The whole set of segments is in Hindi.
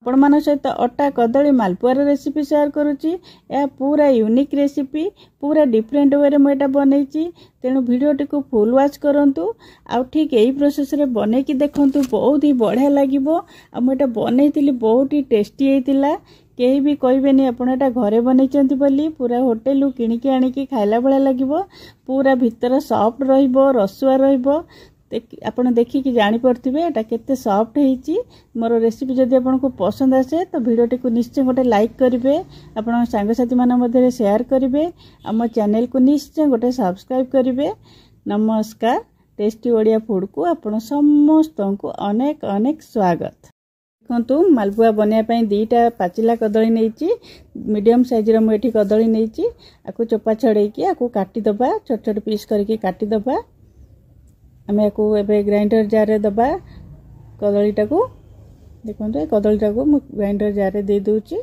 आपण सहित अटा कदली मालपुआर रेसिपी शेयर करुच्ची। यह पूरा यूनिक रेसिपी, पूरा डिफरेंट वे मुझे बनई। तेणु वीडियोटी को फुल वाच करंतु आउ ठीक यही प्रोसेस रे बने की देखंतु, बहुत ही बढ़िया लागिवो। आ मुझे बनई बहुत ही टेस्टी होइतिला। कहीं भी कहबेनी आपण एटा घरे बनईचंती बोली, पूरा होटेल किणिकी आनिकी खाइला भला लागिवो। पूरा भितर सॉफ्ट रहिबो, रसुआ रहिबो। आपण देखिकी जानी पड़थिबे एटा केते सॉफ्ट हेची। मोर रेसिपी जदि आपनको पसंद आसे तो वीडियोटी को निश्चय गोटे लाइक करिवे, आपण सांगसाथी मान मध्ये शेयर करिवे, हम चैनल को निश्चय गोटे सब्सक्राइब करिवे। नमस्कार, टेस्टी ओडिया फूड को आपण समस्त को अनेक अनेक स्वागत। देखंतु मालपुआ बनिया पई दीटा पाचिला कदली नेची, मीडियम साइज रो मुठी कदली नेची। आकु चोपा छडेकी आकु काटी दबा, छोट छोट पीस करके काटी दबा। आमे को एबे ग्राइंडर जार रे दबा कदलीटा को। देखंतु ए कदलीटा को मु ग्राइंडर जार रे दे दोची।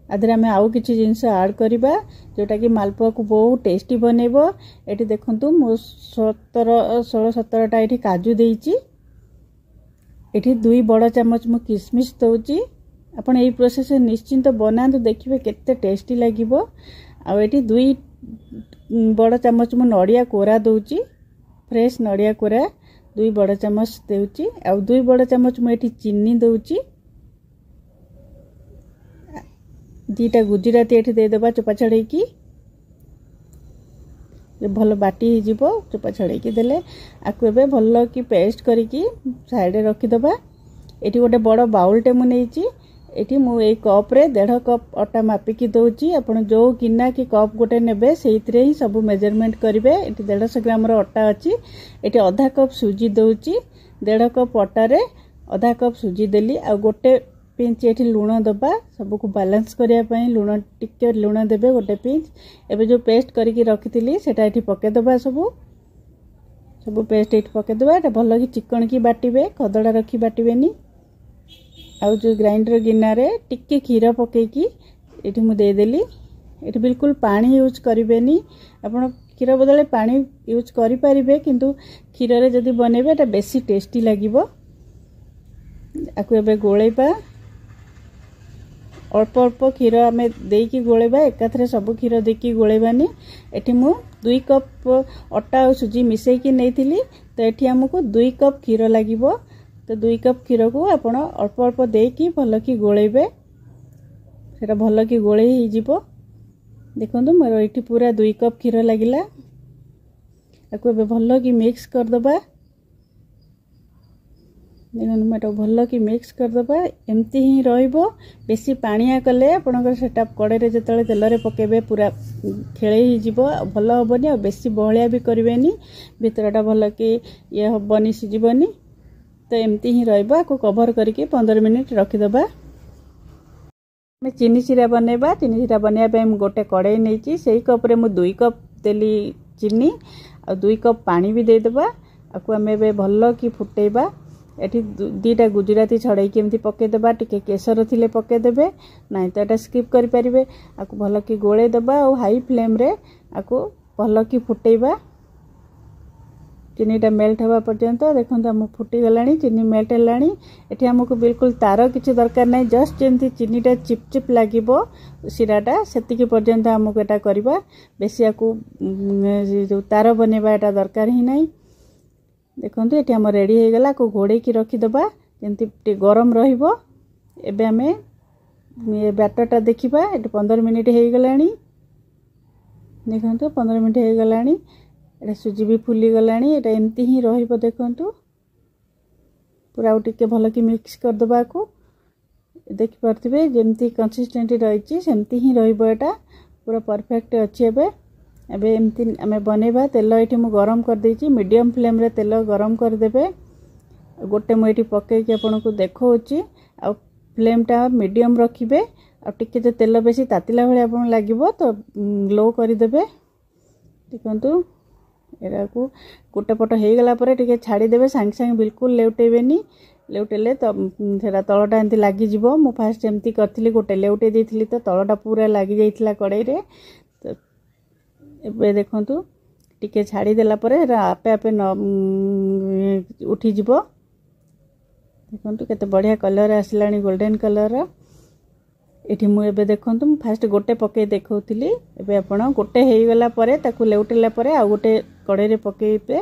आदरे आमे आउ किछि जिंस ऐड करिबा जोटा कि मालपुआ को बहुत टेस्टी बनेबो। एठी देखंतु मु 16-17टा एठी काजू देइची। एठी 2 बड़ चम्मच मु किशमिश दउची। आपण एई प्रोसेस निश्चिंत बनांतु, देखिबे केते टेस्टी लागिबो। आ एठी 2 बड़ चम्मच मु नडिया कोरा दउची, फ्रेश नडिया कोरा 2 बड़ चम्मच देउची। आ 2 बड़ चम्मच मु एठी चीनी दउची। 2टा गुजराती एठी दे देबा चोपा छडेकी। भल बाटी जीवो चोपा छडेकी देले आकु एबे भल की पेस्ट करिकी साइड रे रखी दबा। एठी गोटे बड़ बाउल टे मु नेची। एठी मु ए कप रे 1.5 कप आटा मापिकी दउची। आपण जो गिना की कप गोटे नेबे सेइतरे ही सब मेजरमेंट करिवे। एठी 150 ग्राम रो आटा अछि। एठी आधा कप सुजी दउची। 1.5 कप आटा रे आधा कप सुजी देली। आ गोटे पिंच एठी लूण दबा, सब को बैलेंस करिया पई लूण टिके लूण देबे गोटे पिंच। एबे जो पेस्ट करिकी रखितिली सेटा एठी पके दबा। सब पेस्ट एठी पके दबा। एटा भल की चिकन की बाटिबे, खदडा रखी बाटिबेनी। आउ जो ग्राइंडर गिना रे टिके खीर पकेकी एठी मु दे देली। एठी बिल्कुल पानी यूज करिबेनी। आपण खीर बदले पानी यूज करि परिबे, किंतु खीर रे जदी बनेबे एटा बेसी टेस्टी लागिबो। आकु एबे गोळेबा। अल्प अल्प खीर आमे देकी गोळेबा, एकाथरे सब खीर देकी गोळेबानी। एठी मु 2 कप आटा और सुजी मिसेकी नेथिली, तो एठी हमकु 2 कप खीर लागिबो। तो 2 कप खीर को आपण अल्प अल्प देकी भल की गोळेबे, सेटा भल की गोळे ही जिवो। देखंतु मोर एठी पूरा 2 कप खीर लागिला। आकु एबे भल की मिक्स कर दबा। देखो मैं भल की मिक्स कर दबा। एमती ही रहिबो। बेसी पानिया कले आपनकर सेटा कड़े रे जतले तेल रे पकेबे पूरा खेले ही जीवो, भल हबनी। आ बेसी बहलिया भी करबेनी, भितरटा भल की ये हबनी सिजिबनी। तो एमती ही रहिबो। को कवर करके 15 मिनिट रखि दबा। मैं चीनी सिरा बनेबा। चीनी सिरा बनेया पे हम गोटे कड़ाई नेची। सेही कप रे मु 2 कप देली चीनी आ 2 कप पानी भी दे दबा। आकु हमें बे भल की फुटेबा। एठी 2टा गुजराती छड़ाई एमती पके दबा। टिके केसर थिले पके देबे, नहीं तो एटा स्किप करि परिबे। आकु भल की गोळे दबा और हाई फ्लेम रे आकु भल की फुटेबा। चीनीटा मेल्ट हवा पर्यंत। देखंतु हम फुटी गलानी, चीनी मेल्ट हलानी। एठी हमकु बिल्कुल तार किछि दरकार नै, जस्ट जेमती चीनीटा चिपचिप लागिबो सिराटा सेतिकी पर्यंत हमकु एटा करबा। बेसी आकु जो तार बनेबा एटा दरकार ही नै। देखंतु एठी हम रेडी हे गला। को घोड़े की रखी दबा जेमती गरम रहिबो। एबे हमें ये बैटरटा देखिबा। एठी 15 मिनिट हे गलानी। देखंतु 15 मिनिट हे गलानी। एटा सुजी भी फुली गलानी। एटा एमती ही रहिबो। देखंतु पूरा उटिके भल की मिक्स कर दबा। को देखि परथिबे जेमती कंसिस्टेंट रहिची सेमती ही रहिबो। एटा पूरा परफेक्ट अछि। एबे एमती आमे बनेबा। तेल एठी मु गरम कर देची। मीडियम फ्लेम रे तेल गरम कर देबे। गोटे मु एठी पके के आपन को देखौची। आ फ्लेम टा मीडियम रखिबे। आ टिके जे तेल बेसी तातिला भले आपन लागिबो तो लो करि देबे। देखंतु एरा को गोटे पट हे गला परे टिके छाडी देबे। संग संग बिल्कुल लेउटेबेनी। लेउटेले तो सेरा तळटा एंती लागी जिवो। मु फास्ट एमती करथिली, गोटे लेउटे देथिली तो तळटा पूरा लागी जाइथिला कड़ाई रे। तो एबे देखंतु टिके छाडी देला परे आपे आपे न उठी जिवो। देखंतु केते बढ़िया कलर आसलानी गोल्डन कलर एठी मु एबे देखंतु फास्ट गोटे पके देखौथिली एबे आपण गोटे हेई गला परे ताकू लेउटिला परे आ गोटे कड़े रे पकेइबे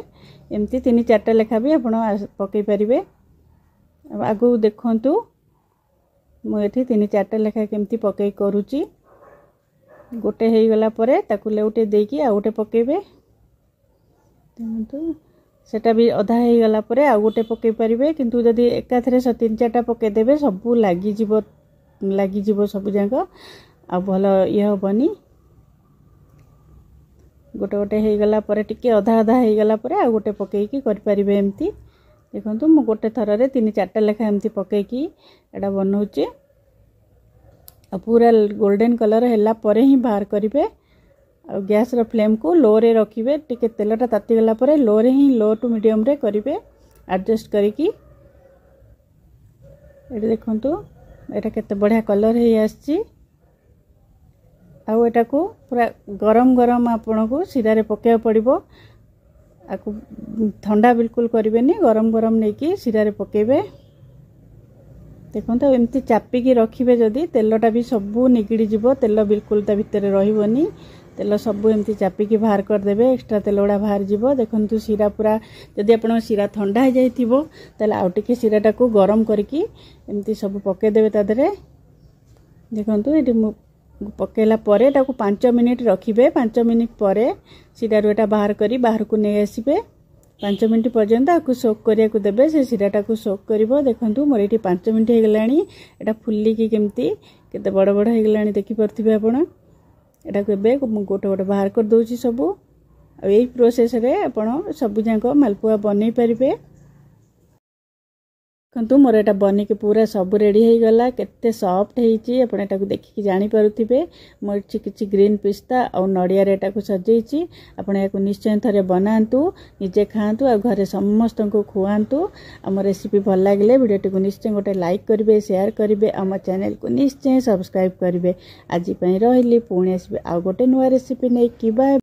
एमती 3-4टा लेखा भी आपण पकई परिबे। आगु देखंतु मु एठी 3-4टा लेखा केमती पकई करूची गोटे हेई गला परे ताकू लेउटे देकी आ गोटे पकेइबे देखंतु सेटा भी अधा हेई गला परे आ गोटे पकई परिबे किंतु जदी एकाथरे 3-4टा पके देबे सब लागी जीवो सब जाक आ भलो ये हबनी गोटे गोटे हेई गला परे टिके अधा अधा हेई गला परे आ गोटे पकेकी करि परिबे एमती देखंतु मु गोटे थर रे 3-4टा लेखा एमती पकेकी एडा बनौची आ पूरा गोल्डन कलर हैला परे ही बाहर करिवे आ गैस रो फ्लेम को लो रे रखिबे टिके तेलटा ताती गला परे लो रे ही लो टू मीडियम रे करिवे एडजस्ट करिकी एडा देखंतु एटा केते बढ़िया कलर हे आछि आ एटा को पूरा गरम गरम आपन को सिरा रे पकेया पड़िबो आकु ठंडा बिल्कुल करिवेनी गरम गरम नै कि सिरा रे पकेबे देखंतु एमती चापी की रखिबे जदी तेलटा भी सब निगिडी जिवो तेल बिल्कुल ता भितर रहिबोनी तेल सब एमती चापी की बाहर कर देबे एक्स्ट्रा तेलडा बाहर जिवो देखंतु सिरा पूरा जदी आपन सिरा ठंडा हो जाइथिबो तले आउ टिके सिराटा को गरम करके एमती सब पके देबे ता देरे देखंतु एटी पकेला परे ताको 5 मिनिट रखिबे 5 मिनिट परे सिरा रोटा बाहर करी बाहर को नै आसीबे 5 मिनिट पर्यंत आकु सोक करिया को देबे से सिराटा को सोक करिवो देखंतु मोर एटी 5 मिनिट हे गलानी एटा फुल्ली की केमती केते बड़ बड़ हे गलानी देखि परथिबे आपण एटा को बे गोटे गोटे बाहर कर दोची सब आ एई प्रोसेस रे आपण सब जांको मालपुआ बनै परिबे देखंतु मोर एटा बनी के पूरा सब रेडी हे गला केते सॉफ्ट हेची आपण एटा को देखि कि जानि पारुथिबे मोर किछि ग्रीन पिस्ता और नडिया रे एटा को सजेची आपण याको निश्चय थरे बनांतु निजे खांतु आ घरे समस्त को खुआंतु हम रेसिपी भल लागले वीडियो को निश्चय गोटे लाइक करिवे शेयर करिवे हम चैनल को निश्चय सब्सक्राइब करिवे आजि पई रहिली पुणी आसीबे आ गोटे नुवा रेसिपी नै कि बाय।